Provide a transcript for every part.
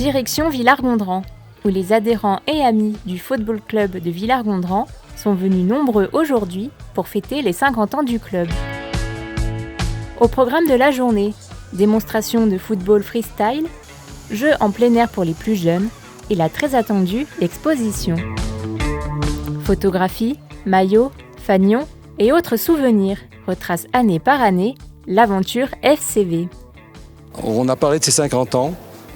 Direction Villars-Gondran, où les adhérents et amis du Football Club de Villars-Gondran sont venus nombreux aujourd'hui pour fêter les 50 ans du club. Au programme de la journée, démonstration de football freestyle, jeux en plein air pour les plus jeunes et la très attendue exposition. Photographies, maillots, fanions et autres souvenirs retracent année par année l'aventure FCV. On a parlé de ces 50 ans,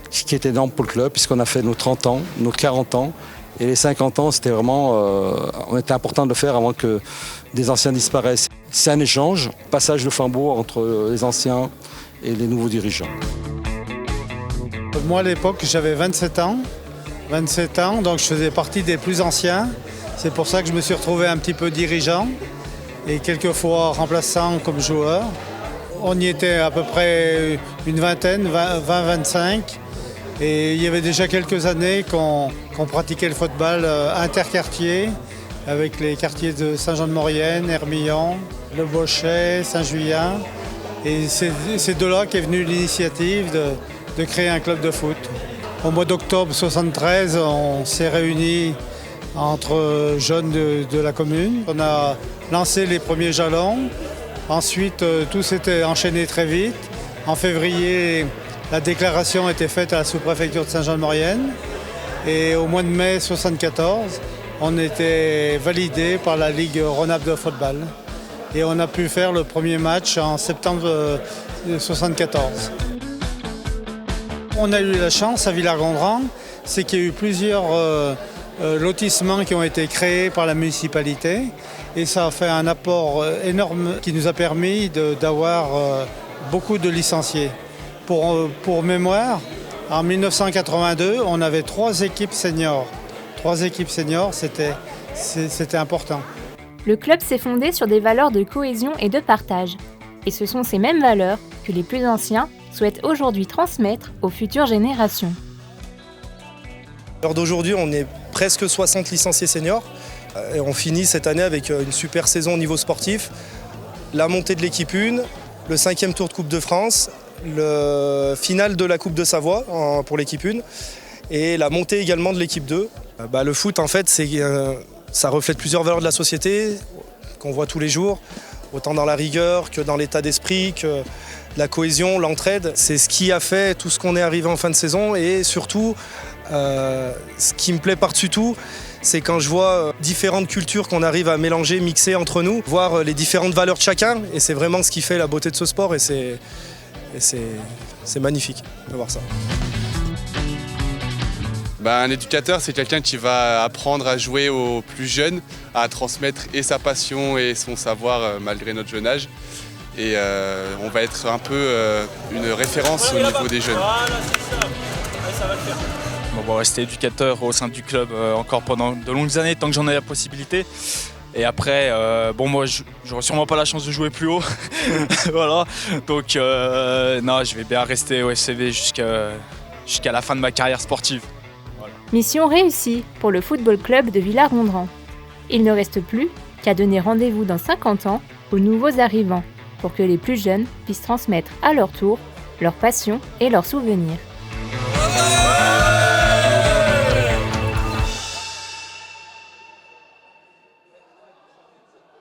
ce qui était énorme pour le club, puisqu'on a fait nos 30 ans, nos 40 ans. Et les 50 ans, c'était vraiment, on était important de le faire avant que des anciens disparaissent. C'est un échange, passage de flambeau entre les anciens et les nouveaux dirigeants. Moi, à l'époque, j'avais 27 ans, donc je faisais partie des plus anciens. C'est pour ça que je me suis retrouvé un petit peu dirigeant et quelquefois remplaçant comme joueur. On y était à peu près une vingtaine, 20-25. Et il y avait déjà quelques années qu'on pratiquait le football interquartier avec les quartiers de Saint-Jean-de-Maurienne, Hermillon, Le Bochet, Saint-Julien. Et c'est de là qu'est venue l'initiative de créer un club de foot. Au mois d'octobre 1973, on s'est réunis entre jeunes de la commune. On a lancé les premiers jalons. Ensuite, tout s'était enchaîné très vite. En février, la déclaration a été faite à la sous-préfecture de Saint-Jean-de-Maurienne. Et au mois de mai 1974, on était validé par la Ligue Rhône-Alpes de football. Et on a pu faire le premier match en septembre 1974. On a eu la chance à Villars-Gondran, c'est qu'il y a eu plusieurs lotissements qui ont été créés par la municipalité. Et ça a fait un apport énorme qui nous a permis d'avoir beaucoup de licenciés. Pour mémoire, en 1982, on avait 3 équipes seniors. 3 équipes seniors, c'était important. Le club s'est fondé sur des valeurs de cohésion et de partage. Et ce sont ces mêmes valeurs que les plus anciens souhaitent aujourd'hui transmettre aux futures générations. À l'heure d'aujourd'hui, on est presque 60 licenciés seniors. Et on finit cette année avec une super saison au niveau sportif. La montée de l'équipe 1, le 5e tour de Coupe de France, le final de la Coupe de Savoie pour l'équipe 1 et la montée également de l'équipe 2. Le foot, en fait, ça reflète plusieurs valeurs de la société qu'on voit tous les jours, autant dans la rigueur que dans l'état d'esprit, que la cohésion, l'entraide. C'est ce qui a fait tout ce qu'on est arrivé en fin de saison et surtout, ce qui me plaît par-dessus tout, c'est quand je vois différentes cultures qu'on arrive à mélanger, mixer entre nous, voir les différentes valeurs de chacun. Et c'est vraiment ce qui fait la beauté de ce sport et c'est magnifique de voir ça. Un éducateur, c'est quelqu'un qui va apprendre à jouer aux plus jeunes, à transmettre et sa passion et son savoir malgré notre jeune âge. Et on va être un peu une référence au niveau des jeunes. On va rester éducateur au sein du club encore pendant de longues années, tant que j'en ai la possibilité. Et après, moi, je n'aurai sûrement pas la chance de jouer plus haut. Voilà. Donc, non, je vais bien rester au FCV jusqu'à la fin de ma carrière sportive. Voilà. Mission réussie pour le Football Club de Villars-Gondran. Il ne reste plus qu'à donner rendez-vous dans 50 ans aux nouveaux arrivants pour que les plus jeunes puissent transmettre à leur tour leurs passions et leurs souvenirs.